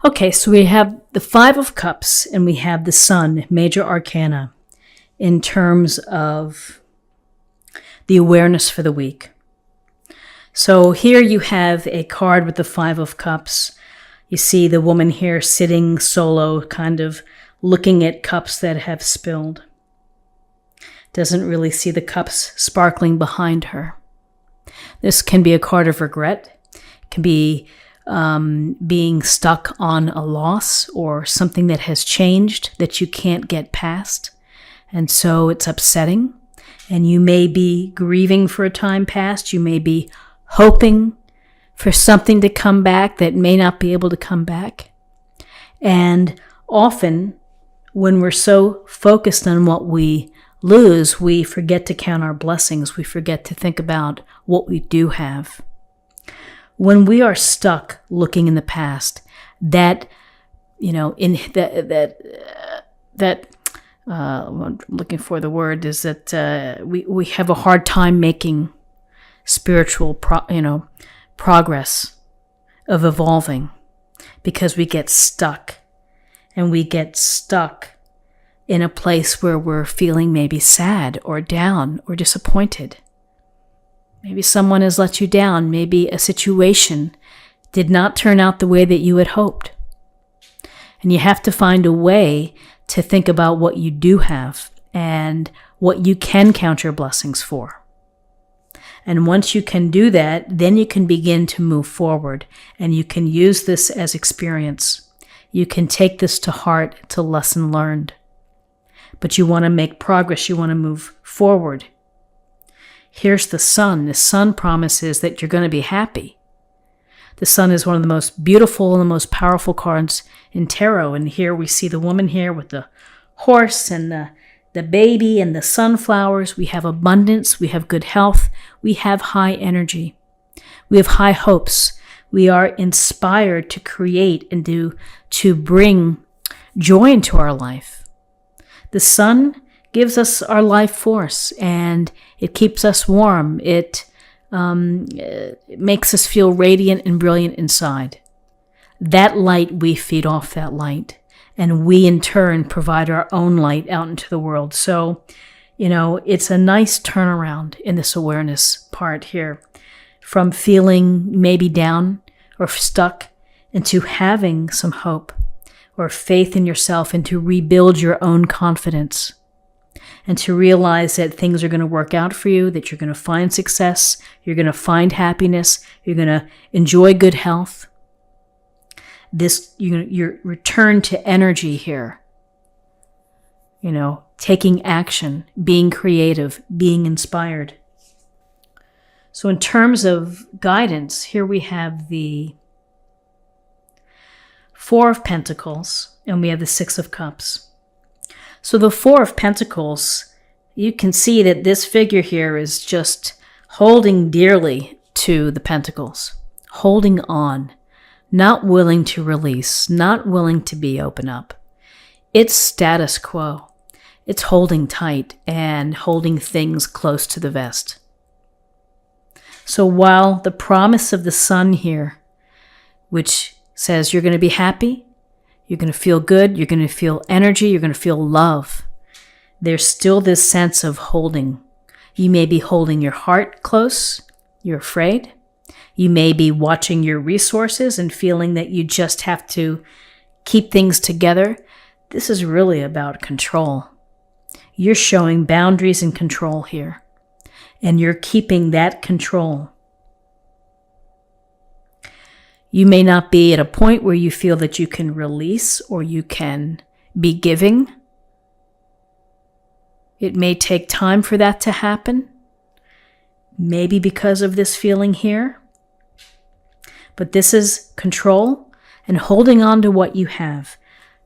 Okay, so we have the Five of Cups and we have the Sun, major arcana, in terms of the awareness for the week. So here you have a card with the Five of Cups. You see the woman here sitting solo, kind of looking at cups that have spilled. Doesn't really see the cups sparkling behind her. This can be a card of regret. It can be being stuck on a loss or something that has changed that you can't get past. And so it's upsetting. And you may be grieving for a time past. You may be hoping for something to come back that may not be able to come back. And often when we're so focused on what we lose, we forget to count our blessings. We forget to think about what we do have. When we are stuck looking in the past, I'm looking for the word, is that we have a hard time making spiritual progress of evolving, because we get stuck, and we get stuck in a place where we're feeling maybe sad or down or disappointed. Maybe someone has let you down. Maybe a situation did not turn out the way that you had hoped. And you have to find a way to think about what you do have and what you can count your blessings for. And once you can do that, then you can begin to move forward, and you can use this as experience. You can take this to heart, to lesson learned. But you want to make progress. You want to move forward. Here's the Sun. The Sun promises that you're going to be happy. The Sun is one of the most beautiful and the most powerful cards in tarot. And here we see the woman here with the horse and the baby and the sunflowers. We have abundance. We have good health. We have high energy. We have high hopes. We are inspired to create and to bring joy into our life. The Sun gives us our life force, and it keeps us warm. It makes us feel radiant and brilliant inside. That light, we feed off that light, and we in turn provide our own light out into the world. So, it's a nice turnaround in this awareness part here, from feeling maybe down or stuck into having some hope or faith in yourself, and to rebuild your own confidence. And to realize that things are going to work out for you, that you're going to find success, you're going to find happiness, you're going to enjoy good health. Your return to energy here. Taking action, being creative, being inspired. So in terms of guidance, here we have the Four of Pentacles, and we have the Six of Cups. So the Four of Pentacles, you can see that this figure here is just holding dearly to the Pentacles, holding on, not willing to release, not willing to open up. It's status quo. It's holding tight and holding things close to the vest. So while the promise of the Sun here, which says you're going to be happy, you're going to feel good, you're going to feel energy, you're going to feel love, there's still this sense of holding. You may be holding your heart close, you're afraid. You may be watching your resources and feeling that you just have to keep things together. This is really about control. You're showing boundaries and control here, and you're keeping that control. You may not be at a point where you feel that you can release or you can be giving. It may take time for that to happen, maybe because of this feeling here. But this is control and holding on to what you have,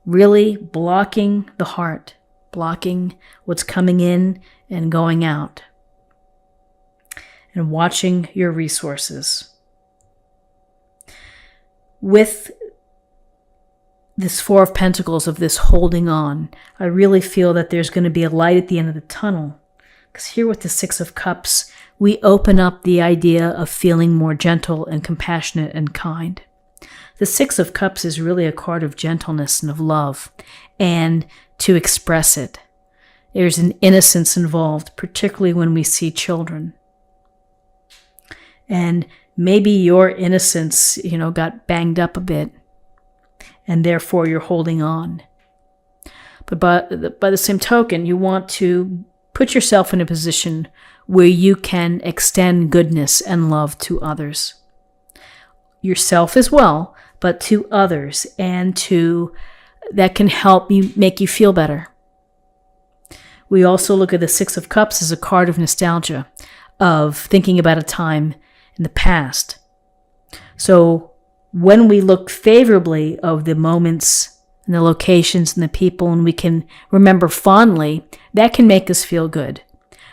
really blocking the heart, blocking what's coming in and going out, and watching your resources. With this Four of Pentacles, of this holding on, I really feel that there's going to be a light at the end of the tunnel. Because here with the Six of Cups, we open up the idea of feeling more gentle and compassionate and kind. The Six of Cups is really a card of gentleness and of love, and to express it. There's an innocence involved, particularly when we see children. And maybe your innocence, got banged up a bit, and therefore you're holding on. But by the same token, you want to put yourself in a position where you can extend goodness and love to others. Yourself as well, but to others, and that can help you, make you feel better. We also look at the Six of Cups as a card of nostalgia, of thinking about a time in the past. So when we look favorably of the moments and the locations and the people, and we can remember fondly, that can make us feel good.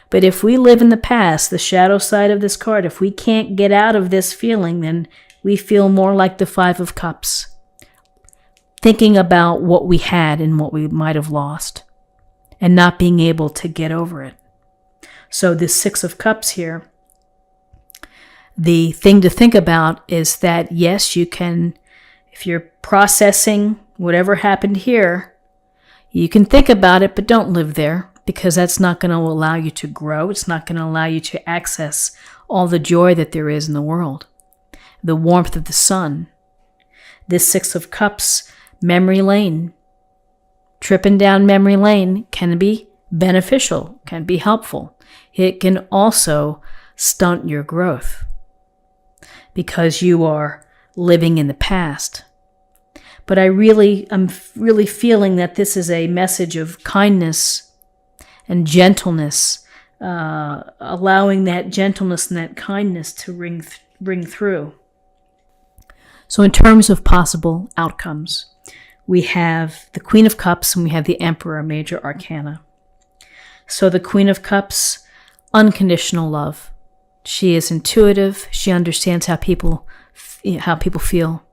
But if we live in the past, the shadow side of this card, if we can't get out of this feeling, then we feel more like the Five of Cups, thinking about what we had and what we might have lost, and not being able to get over it. So this Six of Cups here, the thing to think about is that, yes, you can, if you're processing whatever happened here, you can think about it, but don't live there, because that's not going to allow you to grow. It's not going to allow you to access all the joy that there is in the world, the warmth of the sun. This Six of Cups, memory lane, tripping down memory lane can be beneficial, can be helpful. It can also stunt your growth because you are living in the past. But I'm really feeling that this is a message of kindness and gentleness, allowing that gentleness and that kindness to ring through. So in terms of possible outcomes, we have the Queen of Cups and we have the Emperor, major arcana. So the Queen of Cups, unconditional love. She is intuitive. She understands how people feel,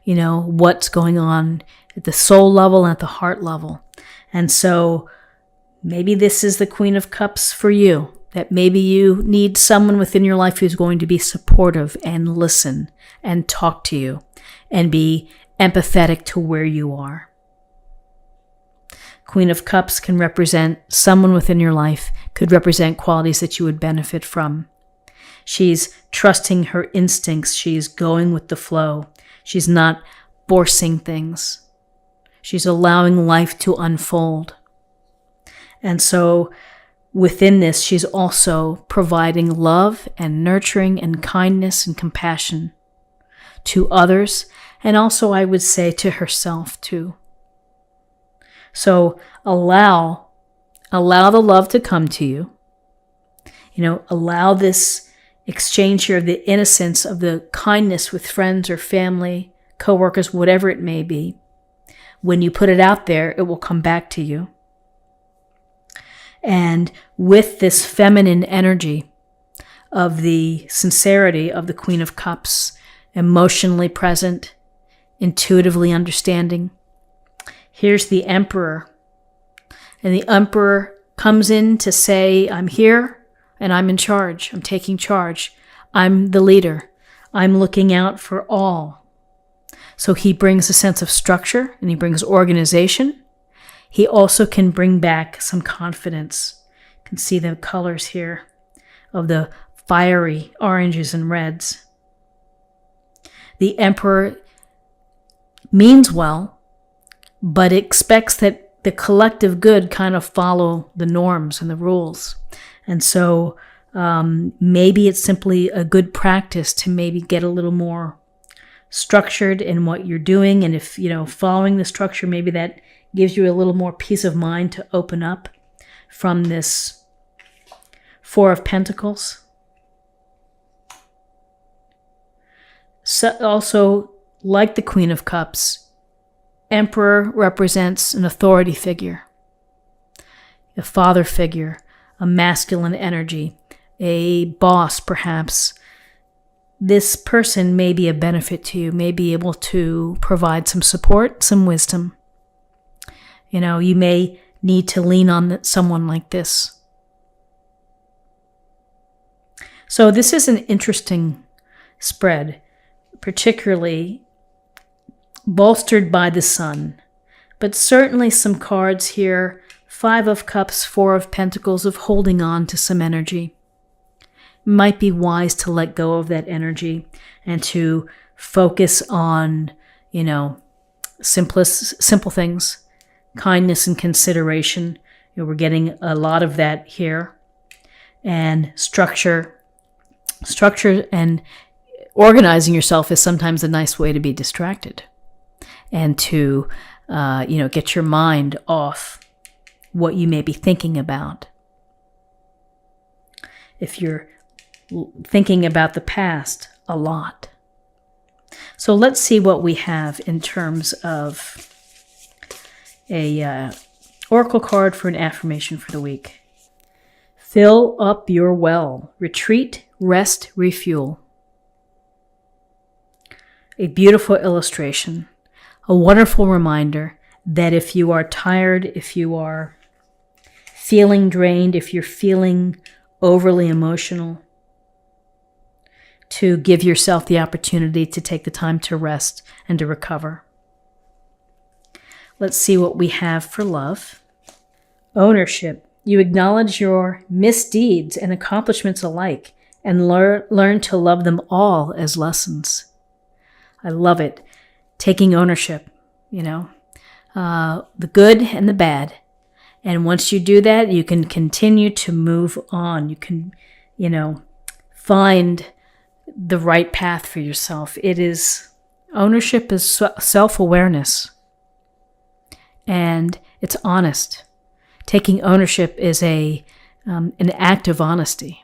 what's going on at the soul level and at the heart level. And so maybe this is the Queen of Cups for you, that maybe you need someone within your life who's going to be supportive and listen and talk to you and be empathetic to where you are. Queen of Cups can represent someone within your life, could represent qualities that you would benefit from. She's trusting her instincts. She's going with the flow. She's not forcing things. She's allowing life to unfold. And so within this, she's also providing love and nurturing and kindness and compassion to others, and also, I would say, to herself too. So allow the love to come to you. Allow this exchange here of the innocence, of the kindness with friends or family, coworkers, whatever it may be. When you put it out there, it will come back to you. And with this feminine energy of the sincerity of the Queen of Cups, emotionally present, intuitively understanding, here's the Emperor. And the Emperor comes in to say, I'm here and I'm in charge. I'm taking charge. I'm the leader. I'm looking out for all. So he brings a sense of structure and he brings organization. He also can bring back some confidence. You can see the colors here of the fiery oranges and reds. The Emperor means well, but expects that the collective good kind of follow the norms and the rules. And so maybe it's simply a good practice to maybe get a little more structured in what you're doing. And if, following the structure, maybe that gives you a little more peace of mind to open up from this Four of Pentacles. So also, like the Queen of Cups, Emperor represents an authority figure, a father figure, a masculine energy, a boss perhaps. This person may be a benefit to you, may be able to provide some support, some wisdom. You may need to lean on someone like this. So this is an interesting spread, particularly bolstered by the sun. But certainly some cards here, 5 of Cups, 4 of Pentacles, of holding on to some energy. Might be wise to let go of that energy and to focus on, simple things, kindness and consideration. We're getting a lot of that here. And structure and organizing yourself is sometimes a nice way to be distracted and to, get your mind off what you may be thinking about. If you're thinking about the past a lot. So let's see what we have in terms of a oracle card for an affirmation for the week. Fill up your well. Retreat, rest, refuel. A beautiful illustration. A wonderful reminder that if you are tired, if you are feeling drained, if you're feeling overly emotional, to give yourself the opportunity to take the time to rest and to recover. Let's see what we have for love. Ownership. You acknowledge your misdeeds and accomplishments alike and learn to love them all as lessons. I love it. Taking ownership, the good and the bad. And once you do that, you can continue to move on. You can, find the right path for yourself. Ownership is self-awareness. And it's honest. Taking ownership is an act of honesty.